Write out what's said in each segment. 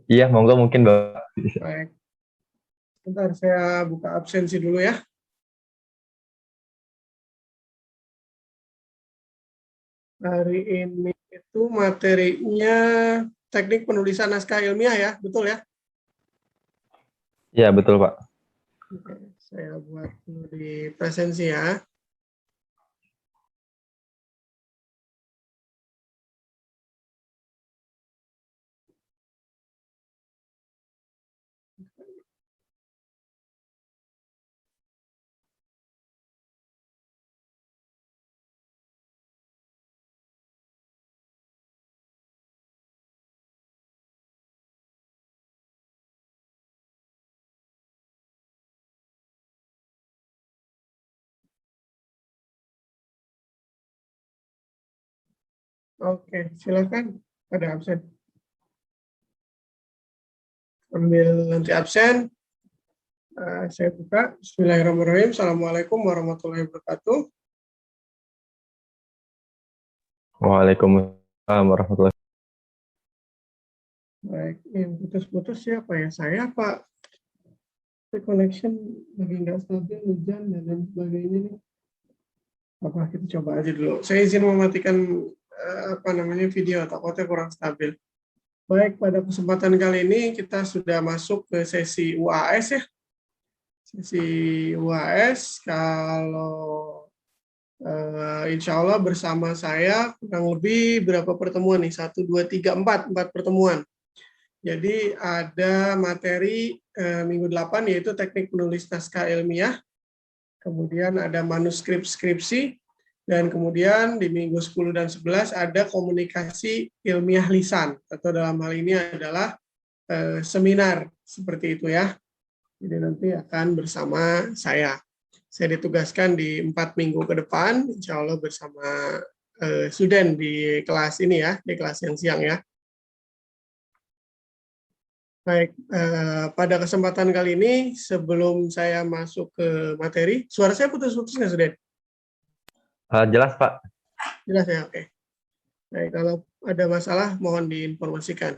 Iya, monggo mungkin Bapak. Baik, bentar saya buka absensi dulu ya. Hari ini itu materinya teknik penulisan naskah ilmiah ya, betul ya? Iya, betul Pak. Oke, saya buat dulu di presensi ya. Oke, silakan. Ada absen. Ambil nanti absen. Saya buka. Bismillahirrahmanirrahim. Assalamualaikum warahmatullahi wabarakatuh. Waalaikumsalam warahmatullahi. Baik, yang putus-putus siapa ya? Saya Pak. Connection lagi nggak stabil, hujan dan lain sebagainya nih. Apa kita coba aja dulu. Saya izin mematikan video, takutnya kurang stabil. Baik, pada kesempatan kali ini kita sudah masuk ke sesi UAS ya. Sesi UAS kalau insya Allah bersama saya kurang lebih berapa pertemuan nih? 1, 2, 3, 4 pertemuan. Jadi ada materi minggu 8 yaitu teknik penulis naskah ilmiah, kemudian ada manuskrip skripsi, dan kemudian di minggu 10 dan 11 ada komunikasi ilmiah lisan, atau dalam hal ini adalah seminar, seperti itu ya. Jadi nanti akan bersama saya. Saya ditugaskan di 4 minggu ke depan, insya Allah bersama student di kelas ini ya, di kelas yang siang ya. Baik, pada kesempatan kali ini, sebelum saya masuk ke materi, suara saya putus-putus nggak, Suden? Jelas Pak. Jelas ya, oke. Baik, kalau ada masalah, mohon diinformasikan.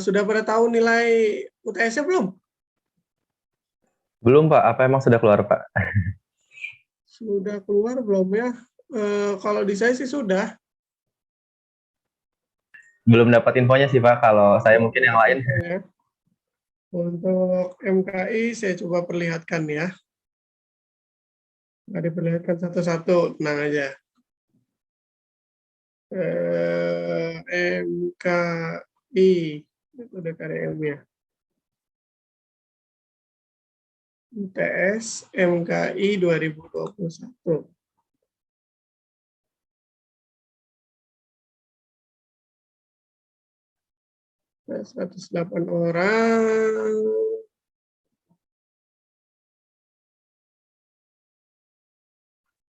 Sudah pada tahu nilai UTS-nya belum? Belum Pak, apa emang sudah keluar Pak? Sudah keluar belum ya? Kalau di saya sih sudah. Belum dapat infonya sih Pak, kalau saya mungkin yang lain. Ya. Untuk MKI, saya coba perlihatkan ya. Nggak diperlihatkan satu-satu, tenang aja. MKI, itu udah karya ilmiah. UTS MKI 2021. 108 orang.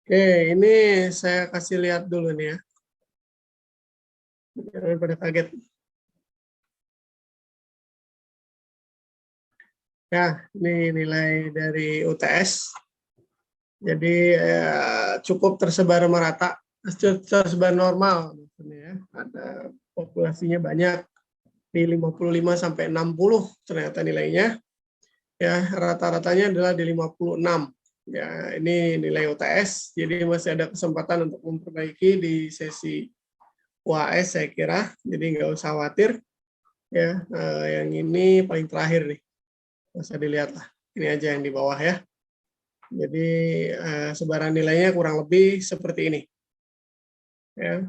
Oke, ini saya kasih lihat dulu nih ya. Jangan pada kaget. Ya, ini nilai dari UTS. Jadi cukup tersebar merata, tersebar normal. Ya. Ada populasinya banyak, di 55 sampai 60 ternyata nilainya. Ya, rata-ratanya adalah di 56. Ya, ini nilai UTS, jadi masih ada kesempatan untuk memperbaiki di sesi UAS saya kira, jadi nggak usah khawatir. Ya, yang ini paling terakhir nih, bisa dilihat lah. Ini aja yang di bawah ya. Jadi sebaran nilainya kurang lebih seperti ini. Ya,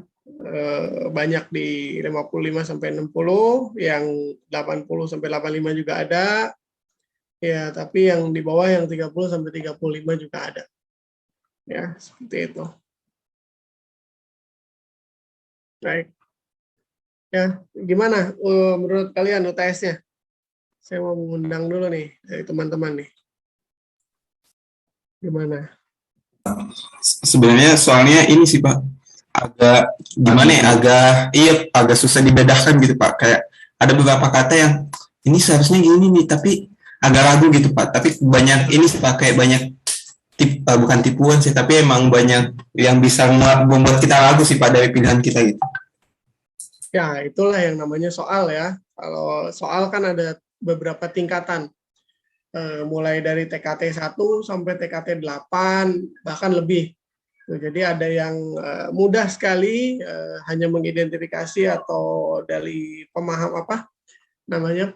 banyak di 55 sampai 60, yang 80 sampai 85 juga ada. Ya, tapi yang di bawah yang 30 sampai 35 juga ada. Ya, seperti itu. Baik. Ya, gimana menurut kalian UTS-nya? Saya mau mengundang dulu nih dari teman-teman nih. Gimana? Sebenarnya soalnya ini sih Pak, agak gimana ya, agak susah dibedakan gitu Pak. Kayak ada beberapa kata yang ini seharusnya gini nih, tapi agak ragu gitu Pak. Tapi banyak ini sih Pak, kayak banyak bukan tipuan sih, tapi emang banyak yang bisa membuat kita ragu sih Pak dari pilihan kita gitu. Ya, itulah yang namanya soal ya. Kalau soal kan ada beberapa tingkatan. Mulai dari TKT 1 sampai TKT 8, bahkan lebih. Jadi ada yang mudah sekali, hanya mengidentifikasi atau dari pemaham apa namanya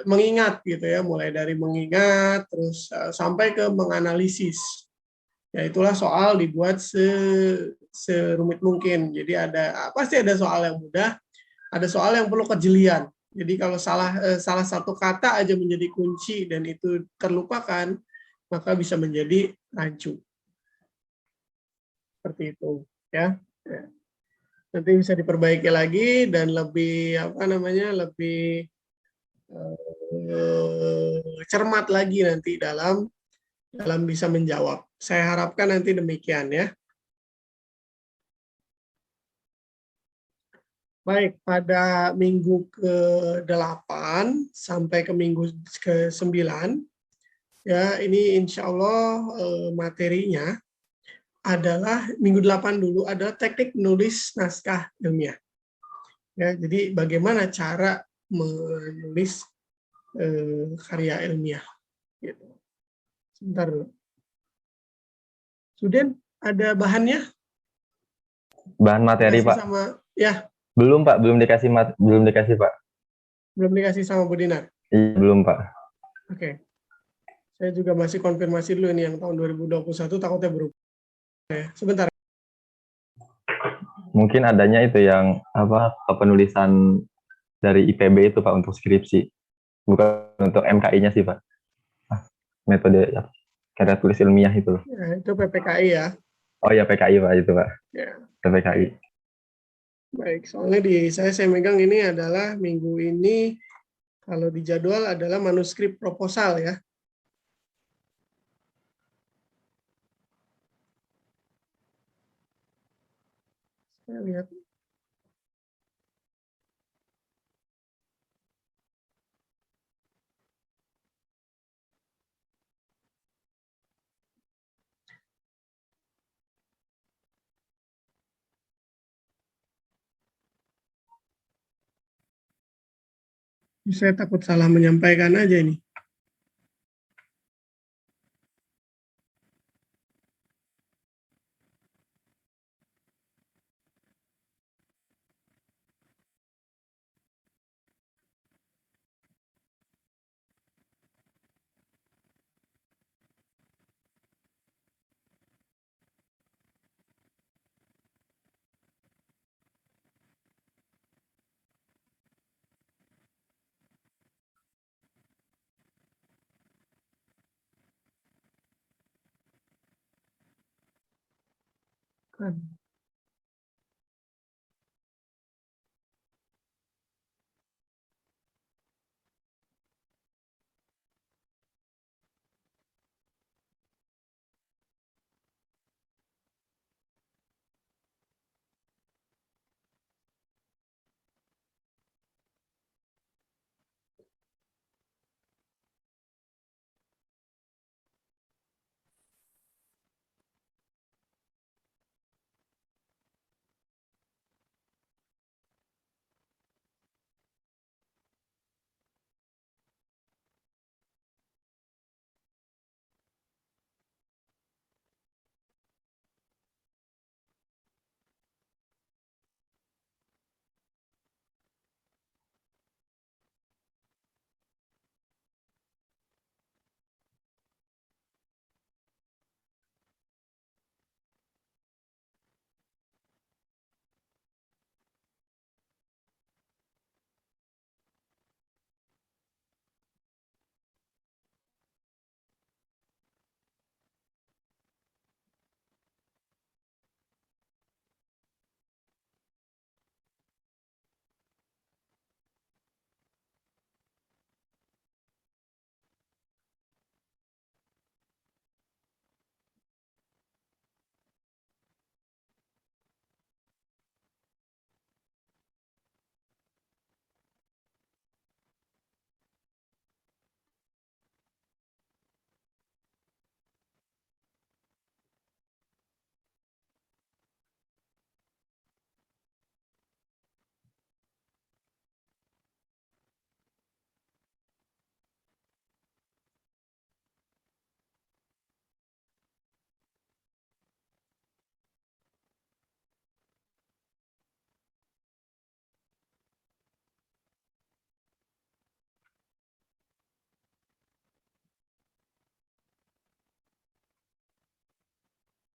mengingat gitu ya, mulai dari mengingat terus sampai ke menganalisis. Ya itulah soal dibuat serumit mungkin. Jadi pasti ada soal yang mudah, ada soal yang perlu kejelian. Jadi kalau salah satu kata aja menjadi kunci dan itu terlupakan, maka bisa menjadi rancu. Seperti itu, ya. Ya. Nanti bisa diperbaiki lagi dan lebih lebih cermat lagi nanti dalam bisa menjawab. Saya harapkan nanti demikian ya. Baik, pada minggu ke-8 sampai ke minggu ke-9, ya ini insya Allah materinya adalah minggu 8 dulu adalah teknik menulis naskah ilmiah. Ya, jadi bagaimana cara menulis karya ilmiah. Gitu. Sebentar dulu. Sudah ada bahannya? Bahan materi, Dikasih Pak. sama, ya, Belum, Pak. Belum dikasih, Pak. belum dikasih sama Bu Dinar. Iya, belum, Pak. Oke. Saya juga masih konfirmasi dulu ini yang tahun 2021 takutnya berubah. Ya, sebentar. Mungkin adanya itu yang apa penulisan dari IPB itu, Pak, untuk skripsi. Bukan untuk MKI-nya sih, Pak. Ah, metode karya tulis ilmiah itu loh. Ya, itu PPKI ya. Oh ya, PKI, Pak, itu, Pak. Ya, PPKI. baik. Soalnya saya megang ini adalah minggu ini kalau di jadwal adalah manuskrip proposal ya. Saya lihat. Saya takut salah menyampaikan aja ini. Kan.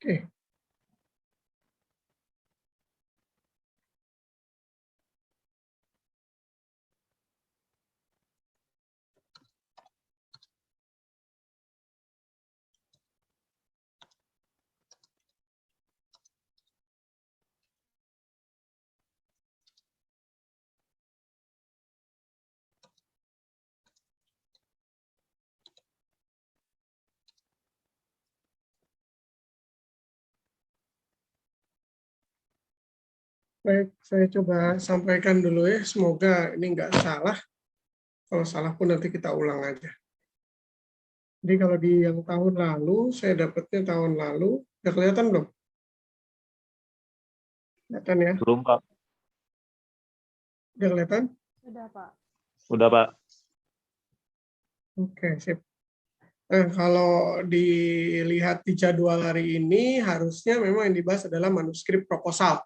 Oke. Baik, saya coba sampaikan dulu ya. Semoga ini nggak salah. Kalau salah pun nanti kita ulang aja. Jadi kalau di yang tahun lalu, saya dapatnya tahun lalu. Udah kelihatan belum? Kelihatan ya? Belum, Pak. Udah kelihatan? Sudah, Pak. Udah, Pak. Oke, sip. Nah, kalau dilihat di jadwal hari ini, harusnya memang yang dibahas adalah manuskrip proposal.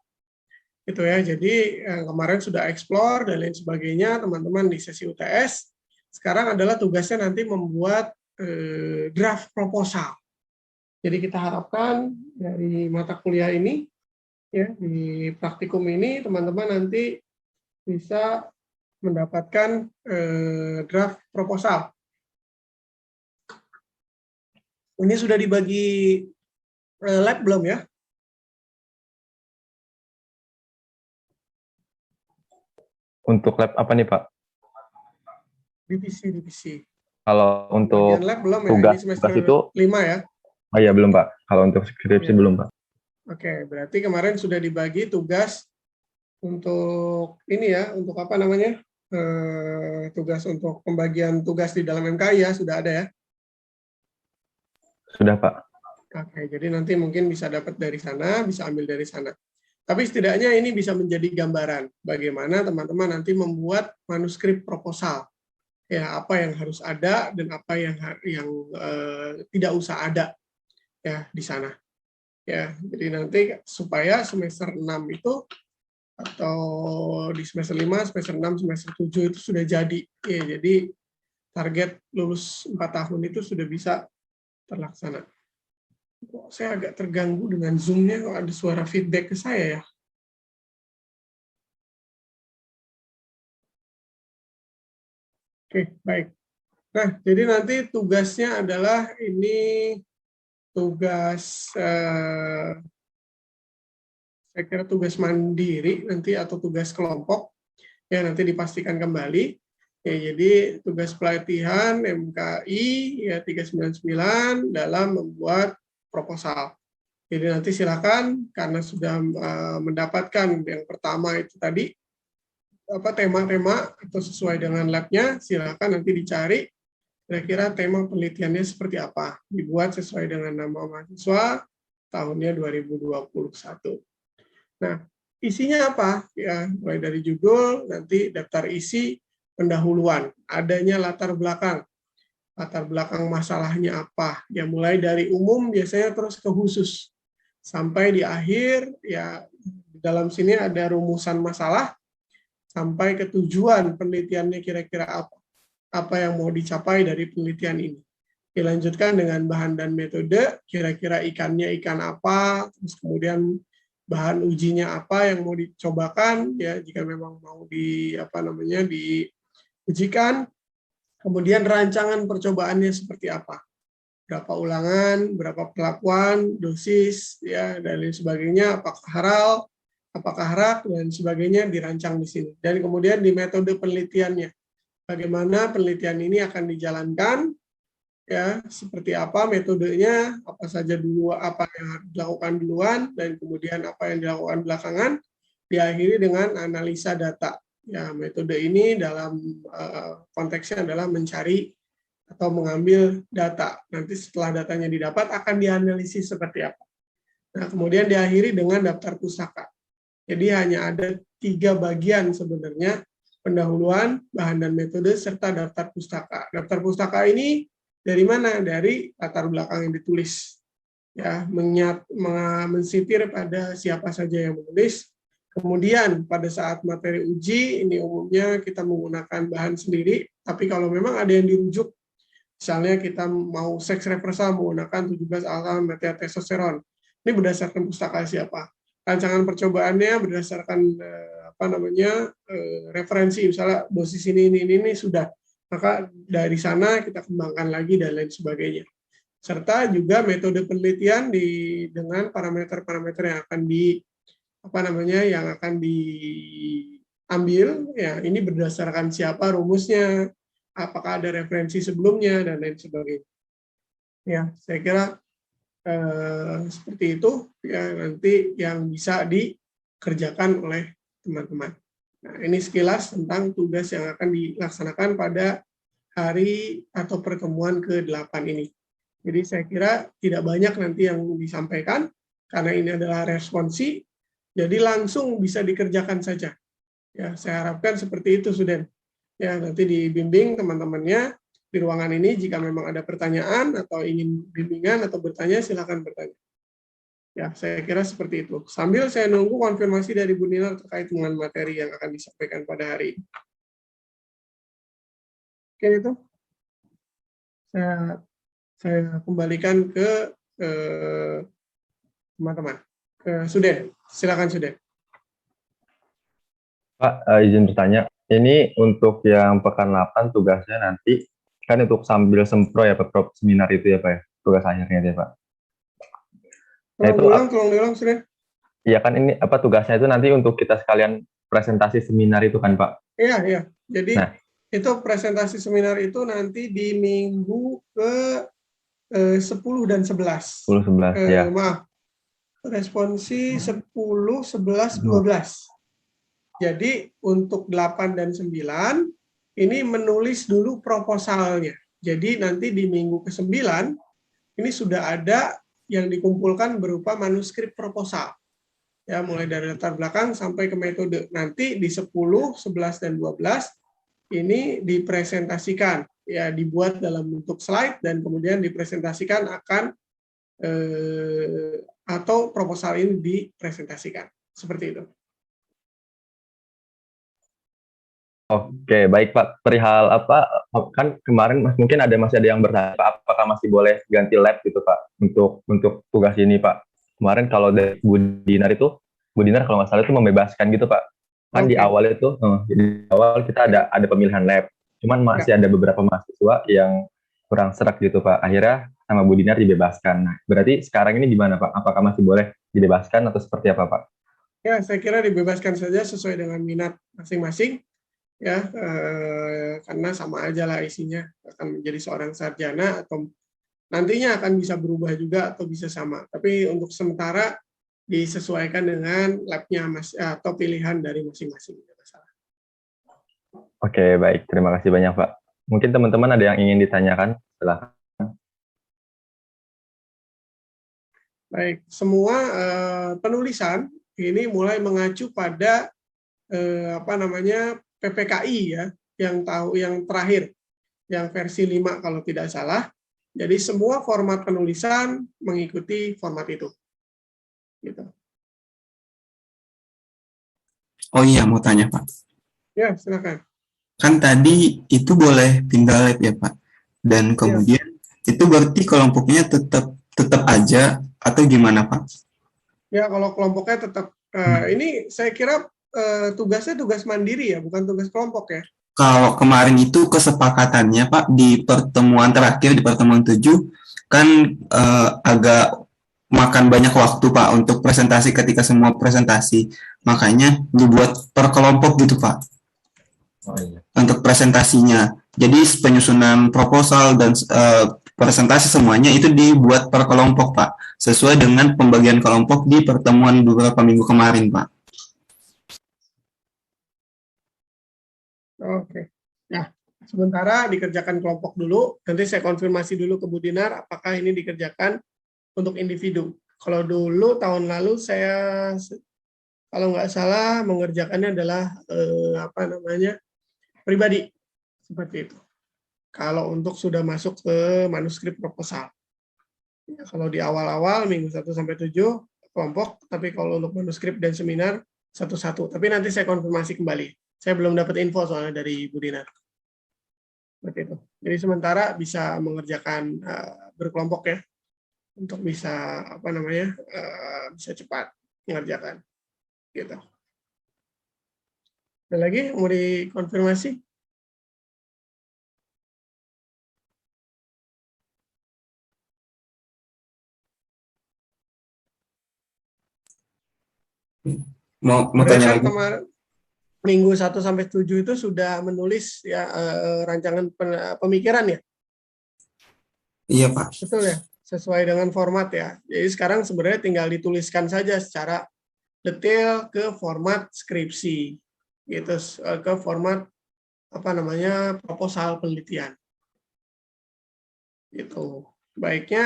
Gitu ya. Jadi kemarin sudah explore dan lain sebagainya, teman-teman di sesi UTS. Sekarang adalah tugasnya nanti membuat draft proposal. Jadi kita harapkan dari mata kuliah ini, ya di praktikum ini, teman-teman nanti bisa mendapatkan draft proposal. Ini sudah dibagi lab belum ya? Untuk lab apa nih, Pak? Divisi. Kalau untuk Bagian lab belum ya? tugas, Ini semester tugas itu, 5 ya? oh iya belum, Pak. Kalau untuk skripsi Iya. belum, Pak. Oke, berarti kemarin sudah dibagi tugas untuk ini ya, untuk apa namanya? Tugas untuk pembagian tugas di dalam MKI ya, sudah ada ya? Sudah, Pak. Oke, jadi nanti mungkin bisa dapat dari sana, bisa ambil dari sana. Tapi setidaknya ini bisa menjadi gambaran bagaimana teman-teman nanti membuat manuskrip proposal. Ya, apa yang harus ada dan apa yang tidak usah ada ya di sana. Ya, jadi nanti supaya semester 6 itu atau di semester 5, semester 6, semester 7 itu sudah jadi. Ya, jadi target lulus 4 tahun itu sudah bisa terlaksana. Kok saya agak terganggu dengan Zoom-nya, kok ada suara feedback ke saya ya? Oke, baik. Nah, jadi nanti tugasnya adalah ini tugas, saya kira tugas mandiri nanti atau tugas kelompok, ya nanti dipastikan kembali. Ya, jadi tugas pelatihan MKI ya 399 dalam membuat proposal. Jadi nanti silakan karena sudah mendapatkan yang pertama itu tadi apa tema-tema atau sesuai dengan labnya, silakan nanti dicari kira-kira tema penelitiannya seperti apa, dibuat sesuai dengan nama mahasiswa tahunnya 2021. Nah, isinya apa? Ya, mulai dari judul, nanti daftar isi, pendahuluan, adanya latar belakang masalahnya apa, ya mulai dari umum biasanya terus ke khusus, sampai di akhir, ya di dalam sini ada rumusan masalah, sampai ke tujuan penelitiannya kira-kira apa yang mau dicapai dari penelitian ini. Dilanjutkan dengan bahan dan metode, kira-kira ikannya ikan apa, terus kemudian bahan ujinya apa yang mau dicobakan, ya jika memang mau diujikan, kemudian rancangan percobaannya seperti apa, berapa ulangan, berapa perlakuan, dosis, ya dan lain sebagainya, apakah halal, apakah rak, dan sebagainya dirancang di sini. Dan kemudian di metode penelitiannya, bagaimana penelitian ini akan dijalankan, ya seperti apa metodenya, apa saja dulu, apa yang harus dilakukan duluan, dan kemudian apa yang dilakukan belakangan, diakhiri dengan analisa data. Ya, metode ini dalam konteksnya adalah mencari atau mengambil data. Nanti setelah datanya didapat akan dianalisis seperti apa. Nah, kemudian diakhiri dengan daftar pustaka. Jadi hanya ada 3 bagian sebenarnya, pendahuluan, bahan dan metode, serta daftar pustaka. Daftar pustaka ini dari mana? Dari latar belakang yang ditulis. Ya, mensitir pada siapa saja yang menulis. Kemudian pada saat materi uji, ini umumnya kita menggunakan bahan sendiri, tapi kalau memang ada yang dirujuk, misalnya kita mau seks reversal menggunakan 17 alfa metilatestosteron, Ini berdasarkan pustaka siapa. Rancangan percobaannya berdasarkan referensi, misalnya dosis ini sudah. Maka dari sana kita kembangkan lagi dan lain sebagainya. Serta juga metode penelitian dengan parameter-parameter yang akan diambil, ya ini berdasarkan siapa rumusnya, apakah ada referensi sebelumnya dan lain sebagainya. Ya, saya kira seperti itu ya, nanti yang bisa dikerjakan oleh teman-teman. Nah, ini sekilas tentang tugas yang akan dilaksanakan pada hari atau pertemuan ke-8 ini. Jadi saya kira tidak banyak nanti yang disampaikan, karena ini adalah responsi, jadi langsung bisa dikerjakan saja. Ya, saya harapkan seperti itu, Suden. Ya, nanti dibimbing teman-temannya di ruangan ini, jika memang ada pertanyaan atau ingin bimbingan atau bertanya, silakan bertanya. Ya, saya kira seperti itu. Sambil saya nunggu konfirmasi dari Bu Nina terkait dengan materi yang akan disampaikan pada hari ini. Oke, itu. Saya kembalikan ke teman-teman. Ke Suden. Silakan, Suden. Pak, izin bertanya. Ini untuk yang pekan 8 tugasnya nanti, kan untuk sambil sempro ya, Pak, seminar itu ya, Pak, ya? Tugas akhirnya ya, Pak. Tolong diulang, Suden. Iya kan, ini tugasnya itu nanti untuk kita sekalian presentasi seminar itu kan, Pak? Iya. Jadi itu presentasi seminar itu nanti di minggu ke 10 dan 11. 10, 11, ya. Maaf. Responsi 10, 11, 12. Jadi untuk 8 dan 9 ini menulis dulu proposalnya. Jadi nanti di minggu ke-9 ini sudah ada yang dikumpulkan berupa manuskrip proposal. Ya, mulai dari latar belakang sampai ke metode. Nanti di 10, 11 dan 12 ini dipresentasikan, ya dibuat dalam bentuk slide dan kemudian dipresentasikan atau proposal ini dipresentasikan. Seperti itu. Oke, baik Pak. Perihal kan kemarin masih ada yang bertanya, Pak, apakah masih boleh ganti lab gitu Pak untuk tugas ini Pak. Kemarin kalau dari Bu Dinar kalau nggak salah itu membebaskan gitu Pak. Kan di awal kita ada pemilihan lab. Cuman masih ada beberapa mahasiswa yang kurang serak gitu Pak. Akhirnya sama Bu Dinar dibebaskan. Nah, berarti sekarang ini gimana Pak? Apakah masih boleh dibebaskan atau seperti apa Pak? Ya, saya kira dibebaskan saja sesuai dengan minat masing-masing. Ya, karena sama aja lah isinya, akan menjadi seorang sarjana atau nantinya akan bisa berubah juga atau bisa sama. Tapi untuk sementara disesuaikan dengan labnya atau pilihan dari masing-masing. Oke, baik. Terima kasih banyak, Pak. Mungkin teman-teman ada yang ingin ditanyakan? Silahkan. Baik, semua penulisan ini mulai mengacu pada PPKI ya, yang terakhir, yang versi 5 kalau tidak salah. Jadi semua format penulisan mengikuti format itu. Gitu. Oh iya, mau tanya Pak. Ya, silakan. Kan tadi itu boleh pindah lab ya Pak. Dan kemudian itu berarti kelompoknya tetap aja atau gimana Pak? Ya, kalau kelompoknya tetap ini saya kira tugasnya tugas mandiri ya, bukan tugas kelompok ya. Kalau kemarin itu kesepakatannya Pak di pertemuan terakhir, di pertemuan 7, kan agak makan banyak waktu Pak untuk presentasi ketika semua presentasi. Makanya dibuat per kelompok gitu Pak. Oh, iya. Untuk presentasinya. Jadi penyusunan proposal dan presentasi semuanya itu dibuat per kelompok Pak. Sesuai dengan pembagian kelompok di pertemuan beberapa minggu kemarin Pak. Oke. Nah, sementara dikerjakan kelompok dulu. Nanti saya konfirmasi dulu ke Bu Dinar apakah ini dikerjakan untuk individu. Kalau dulu tahun lalu saya kalau nggak salah mengerjakannya adalah pribadi seperti itu. Kalau untuk sudah masuk ke manuskrip proposal. Ya, kalau di awal-awal minggu 1 sampai 7 kelompok, tapi kalau untuk manuskrip dan seminar satu-satu. Tapi nanti saya konfirmasi kembali. Saya belum dapat info soalnya dari Bu Dinar. Seperti itu. Jadi sementara bisa mengerjakan berkelompok ya. untuk bisa apa namanya bisa cepat mengerjakan gitu. Ada lagi mau dikonfirmasi? Mau Sebenarnya tanya kan lagi. kemarin minggu 1 sampai 7 itu sudah menulis ya rancangan pemikiran ya, Iya Pak. betul ya, sesuai dengan format ya. Jadi sekarang sebenarnya tinggal dituliskan saja secara detail ke format skripsi, gitu, ke format apa namanya proposal penelitian. Gitu. Baiknya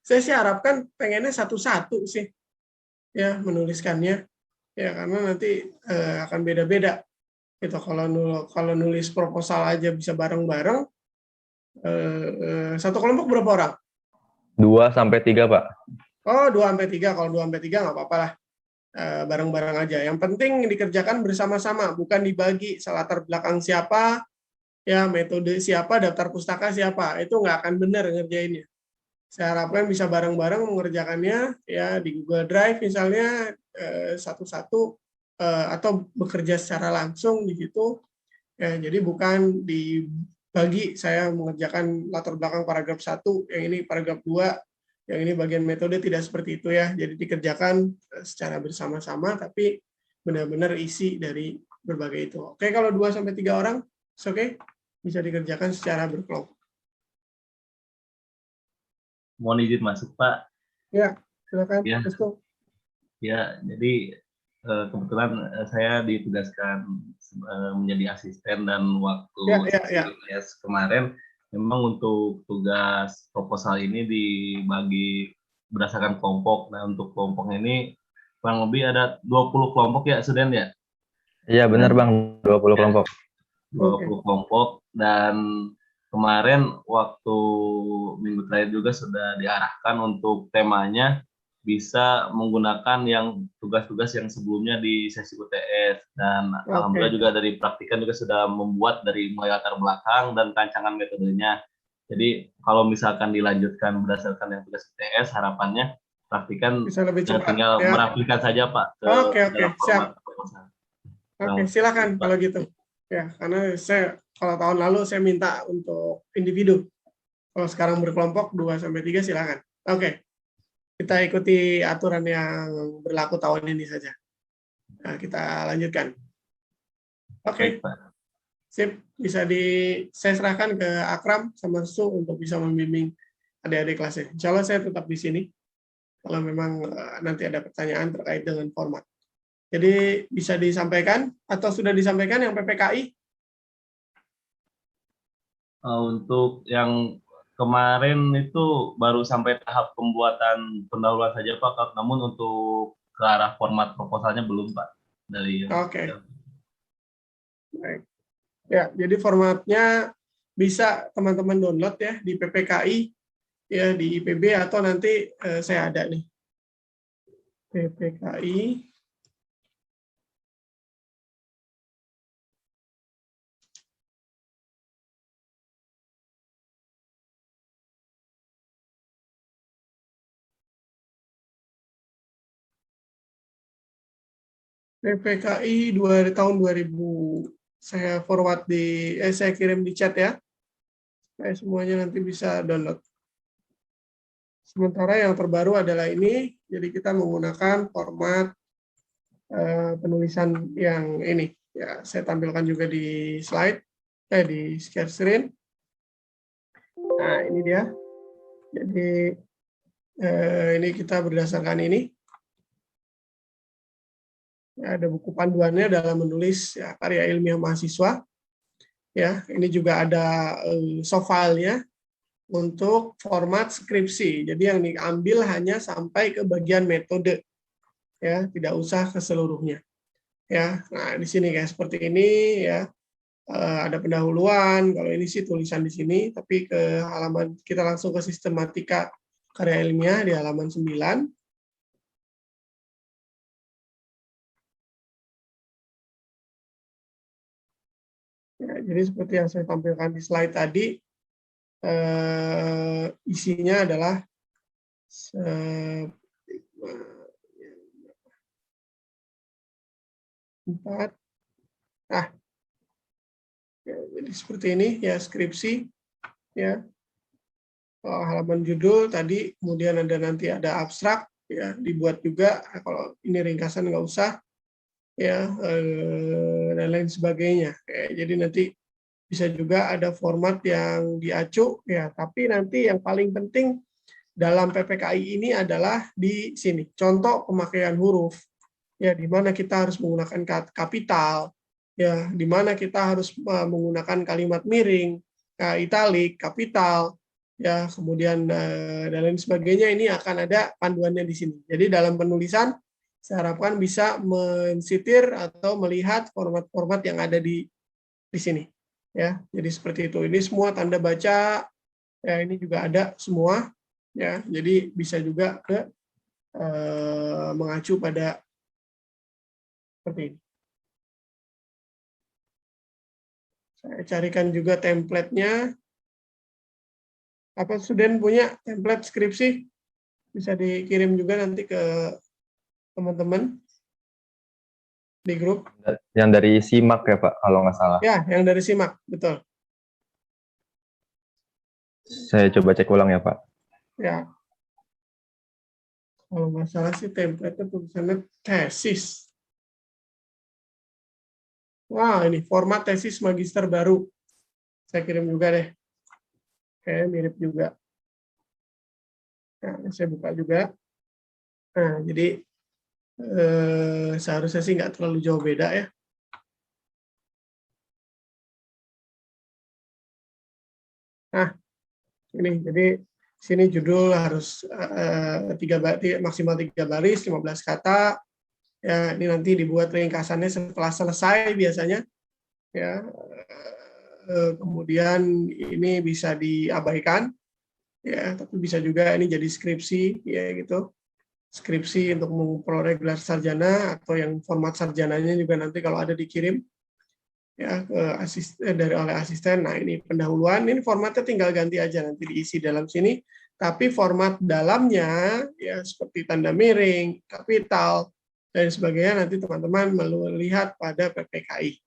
saya sih harapkan pengennya satu-satu sih ya menuliskannya ya karena nanti akan beda-beda gitu. Kalau nulis proposal aja bisa bareng-bareng, satu kelompok berapa orang? 2 sampai 3 Pak. Oh, 2 sampai 3. Kalau 2 sampai 3 nggak apa-apa lah, bareng-bareng aja. Yang penting dikerjakan bersama-sama, bukan dibagi latar belakang siapa, ya metode siapa, daftar pustaka siapa. Itu nggak akan benar ngerjainnya. Saya harapkan bisa bareng-bareng mengerjakannya ya di Google Drive misalnya satu-satu atau bekerja secara langsung di situ. Ya, jadi bukan dibagi saya mengerjakan latar belakang paragraf 1, yang ini paragraf 2, yang ini bagian metode, tidak seperti itu ya. Jadi dikerjakan secara bersama-sama tapi benar-benar isi dari berbagai itu. Oke, kalau 2 sampai 3 orang, oke, bisa dikerjakan secara berkelompok. Mohon izin masuk Pak. Ya, silakan. Ya, Restu. ya. Jadi kebetulan saya ditugaskan menjadi asisten dan waktu Ya. LKS kemarin memang untuk tugas proposal ini dibagi berdasarkan kelompok. Nah, untuk kelompok ini kurang lebih ada 20 kelompok ya, Suden ya? Iya benar Bang, 20 Ya, kelompok. 20 kelompok dan kemarin waktu minggu terakhir juga sudah diarahkan untuk temanya bisa menggunakan yang tugas-tugas yang sebelumnya di sesi UTS dan alhamdulillah juga dari praktikan juga sudah membuat dari mulai latar belakang dan rancangan metodenya. Jadi kalau misalkan dilanjutkan berdasarkan yang tugas UTS harapannya praktikan Bisa lebih cepat tinggal ya. merapikan saja Pak ke Oke, dalam siap. format proposal. Oke, silakan kalau gitu. Ya, karena saya kalau tahun lalu saya minta untuk individu. Kalau sekarang berkelompok 2 sampai 3 silakan. Oke. Kita ikuti aturan yang berlaku tahun ini saja. Nah, kita lanjutkan. Oke. Baik, Pak. Sip, saya serahkan ke Akram sama Su untuk bisa membimbing adik-adik kelasnya. Insya Allah saya tetap di sini. Kalau memang nanti ada pertanyaan terkait dengan format. Jadi bisa disampaikan atau sudah disampaikan yang PPKI? Untuk yang kemarin itu baru sampai tahap pembuatan pendahuluan saja Pak, namun untuk ke arah format proposalnya belum Pak. Oke. Baik. Ya, jadi formatnya bisa teman-teman download ya di PPKI, ya di IPB atau nanti saya ada nih. PPKI. PPKI tahun 2000 saya forward saya kirim di chat ya. Semuanya nanti bisa download. Sementara yang terbaru adalah ini, jadi kita menggunakan format penulisan yang ini. Ya, saya tampilkan juga di slide, di share screen. Nah, ini dia. Jadi ini kita berdasarkan ini. Ya, ada buku panduannya dalam menulis ya, karya ilmiah mahasiswa. Ya, ini juga ada soft file-nya untuk format skripsi. Jadi yang diambil hanya sampai ke bagian metode. Ya, tidak usah ke seluruhnya. Ya, nah di sini kayak seperti ini ya. Ada pendahuluan, kalau ini sih tulisan di sini, tapi ke halaman kita langsung ke sistematika karya ilmiah di halaman 9. Ya, jadi seperti yang saya tampilkan di slide tadi, isinya adalah 4. Nah, ya, jadi seperti ini ya skripsi ya. Halaman judul tadi, kemudian nanti ada abstrak ya, dibuat juga. Kalau ini ringkasan nggak usah ya, dan lain sebagainya. Jadi nanti bisa juga ada format yang diacu ya, tapi nanti yang paling penting dalam PPKI ini adalah di sini contoh pemakaian huruf ya, di mana kita harus menggunakan kapital ya, di mana kita harus menggunakan kalimat miring, italik, kapital ya, kemudian dan lain sebagainya. Ini akan ada panduannya di sini. Jadi dalam penulisan saya harapkan bisa mensitir atau melihat format-format yang ada di sini ya. Jadi seperti itu. Ini semua tanda baca ya, ini juga ada semua ya. Jadi bisa juga ke mengacu pada seperti ini. Saya carikan juga template-nya. Apa student punya template skripsi? Bisa dikirim juga nanti ke teman-teman di grup. Yang dari SIMAK ya Pak, kalau nggak salah. Ya, yang dari SIMAK, betul. Saya coba cek ulang ya Pak. Ya. Kalau nggak salah sih template-nya tulisannya tesis. Wah, ini format tesis magister baru. Saya kirim juga deh. Kayak mirip juga. Nah, saya buka juga. Nah, jadi seharusnya sih nggak terlalu jauh beda ya. Nah, ini jadi sini judul harus maksimal 3 baris, 15 kata. Ya, ini nanti dibuat ringkasannya setelah selesai biasanya. Ya, kemudian ini bisa diabaikan. Ya, tapi bisa juga ini jadi skripsi, ya gitu. Skripsi untuk memperoleh gelar sarjana atau yang format sarjananya juga nanti kalau ada dikirim ya ke oleh asisten. Nah, ini pendahuluan, ini formatnya tinggal ganti aja nanti diisi dalam sini. Tapi format dalamnya ya seperti tanda miring, kapital dan sebagainya nanti teman-teman melihat pada PPKI.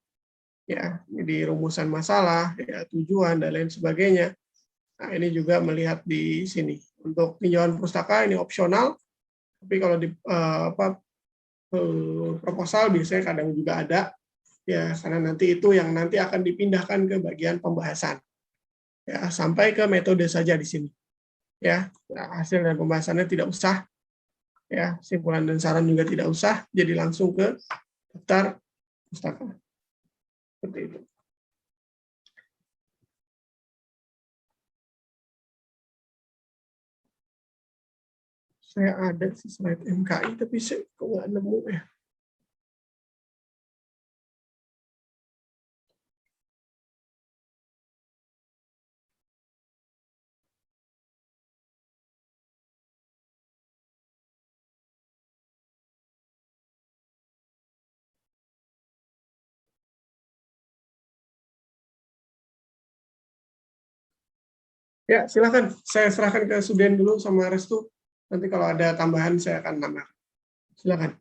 Ya, di rumusan masalah, ya, tujuan dan lain sebagainya. Nah, ini juga melihat di sini. Untuk tinjauan pustaka ini opsional, tapi kalau di proposal biasanya kadang juga ada, ya, karena nanti itu yang nanti akan dipindahkan ke bagian pembahasan. Ya, sampai ke metode saja di sini. Ya, hasil dan pembahasannya tidak usah. Ya, simpulan dan saran juga tidak usah. Jadi langsung ke daftar pustaka. Seperti itu. Saya ada sih slide MKI, tapi saya kok nggak nemu ya. Ya, silakan. Saya serahkan ke Suden dulu sama Restu. Nanti kalau ada tambahan saya akan nambah. Silakan.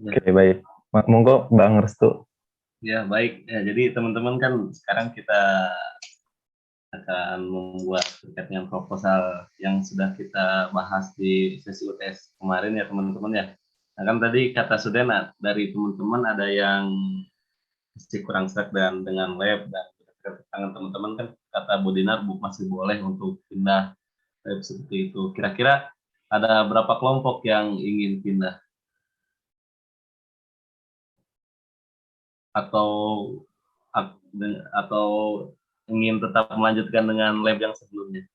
Oke, baik. Monggo Bang Restu. Ya, baik. Ya, jadi teman-teman kan sekarang kita akan membuat terkait dengan proposal yang sudah kita bahas di sesi UTS kemarin ya teman-teman ya. Nah, kan tadi kata Suden dari teman-teman ada yang masih kurang serak dan dengan lab dan tangan teman-teman kan kata Bu Dinar masih boleh untuk pindah lab seperti itu. Kira-kira ada berapa kelompok yang ingin pindah? Atau ingin tetap melanjutkan dengan lab yang sebelumnya?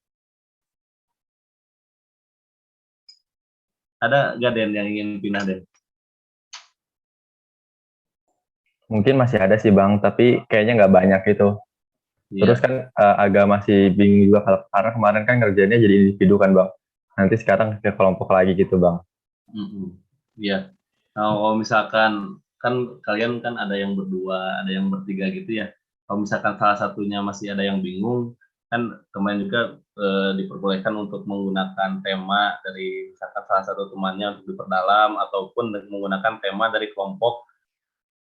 Ada nggak Den yang ingin pindah Den? Mungkin masih ada sih Bang, tapi kayaknya nggak banyak itu. Iya. Terus kan agak masih bingung juga karena kemarin kan ngerjainnya jadi individu kan Bang. Nanti sekarang ke kelompok lagi gitu Bang. Iya. Nah, kalau misalkan kan kalian kan ada yang berdua, ada yang bertiga gitu ya. Kalau misalkan salah satunya masih ada yang bingung, kan kemarin juga diperbolehkan untuk menggunakan tema dari misalkan salah satu temannya untuk diperdalam, ataupun menggunakan tema dari kelompok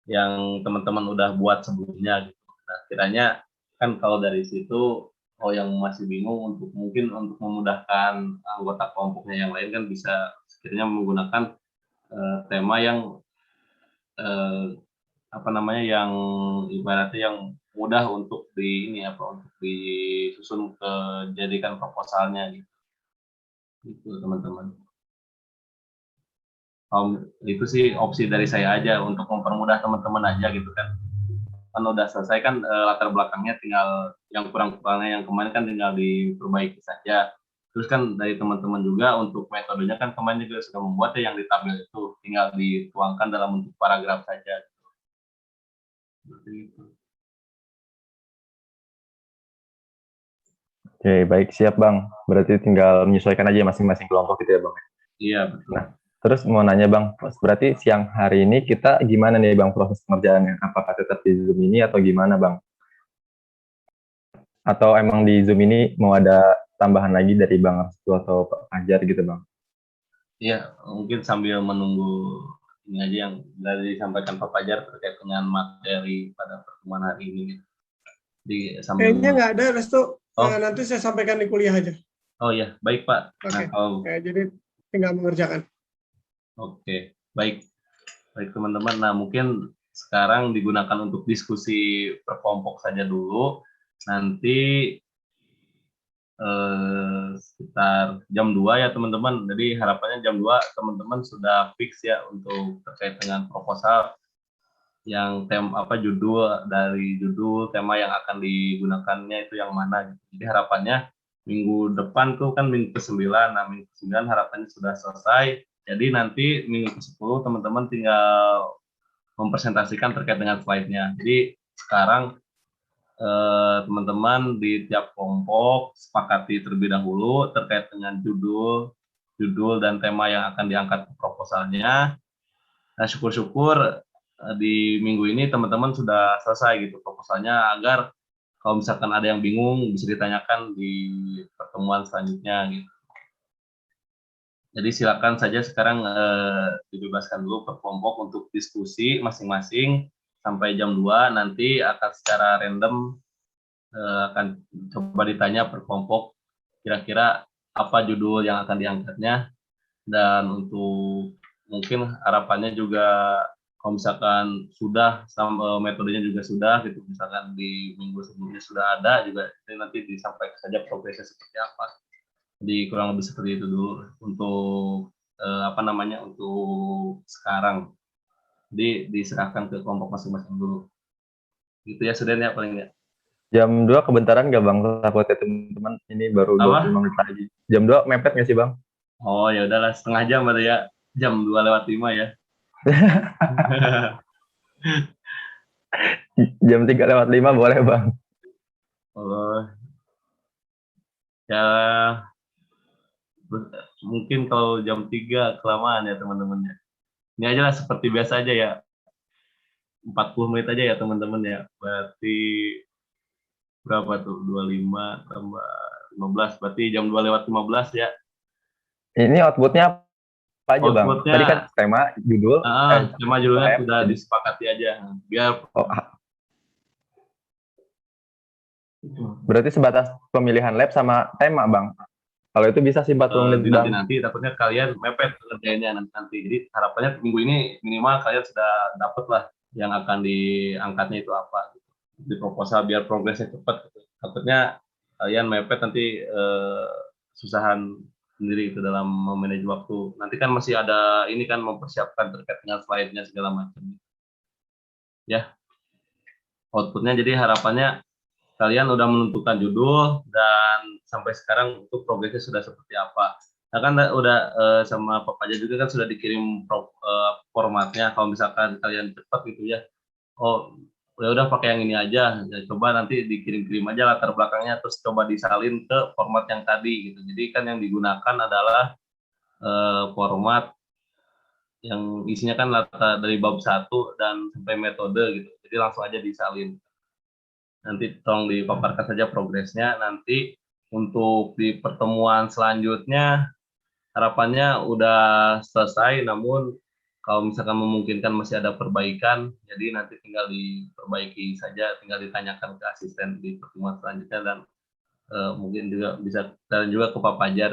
yang teman-teman udah buat sebelumnya gitu. Nah, kiranya kan kalau dari situ, oh yang masih bingung, untuk mungkin untuk memudahkan anggota kelompoknya yang lain kan bisa sekiranya menggunakan tema yang eh, apa namanya, yang ibaratnya yang mudah untuk di ini apa, untuk disusun ke jadikan proposalnya gitu teman-teman. Itu sih opsi dari saya aja untuk mempermudah teman-teman aja gitu kan. Kan udah selesai kan latar belakangnya, tinggal yang kurang-kurangnya yang kemarin kan tinggal diperbaiki saja. Terus kan dari teman-teman juga untuk metodenya kan kemarin juga sudah membuat yang di tabel itu, tinggal dituangkan dalam bentuk paragraf saja. Seperti itu. Oke, baik, siap Bang. Berarti tinggal menyesuaikan aja masing-masing kelompok gitu ya Bang. Iya betul. Nah, terus mau nanya Bang, berarti siang hari ini kita gimana nih Bang proses pengerjaannya? Apakah tetap di Zoom ini atau gimana Bang? Atau emang di Zoom ini mau ada tambahan lagi dari Bang Restu atau Pak Fajar gitu Bang? Iya, mungkin sambil menunggu ini aja yang dari disampaikan Pak Fajar terkait dengan materi pada pertemuan hari ini. Kayaknya nggak ada, Restu. Oh. Nanti saya sampaikan di kuliah aja. Oh ya, baik Pak. Oke. Nah, Jadi tinggal mengerjakan. Oke, baik teman-teman. Nah, mungkin sekarang digunakan untuk diskusi per kelompok saja dulu. Nanti sekitar jam 2 ya teman-teman. Jadi harapannya jam 2 teman-teman sudah fix ya untuk terkait dengan proposal yang judul tema yang akan digunakannya itu yang mana gitu. Jadi harapannya minggu depan tuh kan minggu ke-9. Nah, minggu ke-9 harapannya sudah selesai. Jadi nanti minggu ke-10 teman-teman tinggal mempresentasikan terkait dengan slide-nya. Jadi sekarang teman-teman di tiap kelompok sepakati terlebih dahulu terkait dengan judul dan tema yang akan diangkat ke proposalnya. Nah, syukur-syukur di minggu ini teman-teman sudah selesai gitu proposalnya, agar kalau misalkan ada yang bingung bisa ditanyakan di pertemuan selanjutnya gitu. Jadi silakan saja sekarang dibebaskan dulu per kelompok untuk diskusi masing-masing sampai jam 2, nanti akan secara random akan coba ditanya per kelompok kira-kira apa judul yang akan diangkatnya, dan untuk mungkin harapannya juga kalau misalkan sudah metodenya juga sudah gitu, misalkan di minggu sebelumnya sudah ada juga, nanti disampaikan saja progresnya seperti apa. Jadi kurang lebih seperti itu dulu untuk untuk sekarang. Jadi diserahkan ke kelompok masing-masing dulu. Gitu ya sudah ya paling ya. Jam 2 kebentaran nggak Bang? Takutnya teman-teman ini baru 20 menit lagi. Jam 2 mepet nggak sih Bang? Oh ya udahlah, setengah jam berarti ya. Jam 2:05 ya. Jam 3:05 boleh Bang. Oh. Ya mungkin kalau jam 3 kelamaan ya teman-teman ya. Ini aja lah seperti biasa aja ya. 40 menit aja ya teman-teman ya. Berarti berapa tuh? 25 tambah 15. Berarti jam 2:15 ya. Ini outputnya apa aja Bang? Tadi kan tema, judul. Tema judulnya sudah disepakati aja. Biar berarti sebatas pemilihan lab sama tema Bang. Kalau itu bisa sih 40 menit Bang. Nanti takutnya kalian mepet kerjanya nanti. Jadi harapannya minggu ini minimal kalian sudah dapat lah yang akan diangkatnya itu apa. Di proposal biar progresnya cepat. Takutnya kalian mepet nanti susahan sendiri itu dalam memanage waktu. Nanti kan masih ada ini kan mempersiapkan terkait dengan slide-nya segala macam. Ya. Outputnya jadi harapannya kalian udah menentukan judul dan sampai sekarang untuk progresnya sudah seperti apa. Nah kan udah sama Pak Fajar juga kan sudah dikirim formatnya. Kalau misalkan kalian cepat gitu ya, oh ya udah pakai yang ini aja. Ya, coba nanti dikirim-kirim aja latar belakangnya, terus coba disalin ke format yang tadi gitu. Jadi kan yang digunakan adalah format yang isinya kan latar dari bab 1 dan sampai metode gitu. Jadi langsung aja disalin. nanti tolong dipaparkan saja progresnya. Nanti untuk di pertemuan selanjutnya harapannya udah selesai, namun kalau misalkan memungkinkan masih ada perbaikan, jadi nanti tinggal diperbaiki saja, tinggal ditanyakan ke asisten di pertemuan selanjutnya, dan mungkin juga bisa dan juga ke Pak Fajar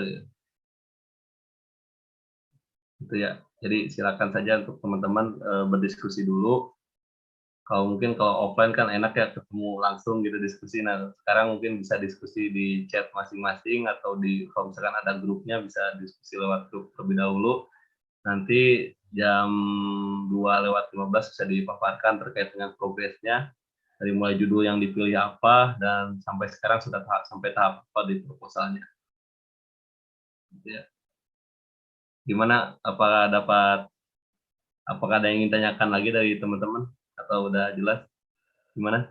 gitu ya. Jadi silakan saja untuk teman-teman berdiskusi dulu. Kalau mungkin kalau offline kan enak ya ketemu langsung gitu diskusi. Nah sekarang mungkin bisa diskusi di chat masing-masing, atau di kalau misalkan ada grupnya bisa diskusi lewat grup terlebih dahulu. Nanti jam 2:15 bisa dipaparkan terkait dengan progresnya, dari mulai judul yang dipilih apa, dan sampai sekarang sudah sampai tahap apa di proposalnya. Ya. Gimana? Apakah ada yang ingin tanyakan lagi dari teman-teman, atau udah jelas? Gimana?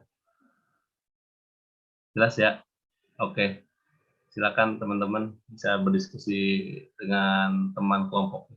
Jelas ya? Oke. Silakan teman-teman bisa berdiskusi dengan teman kelompok.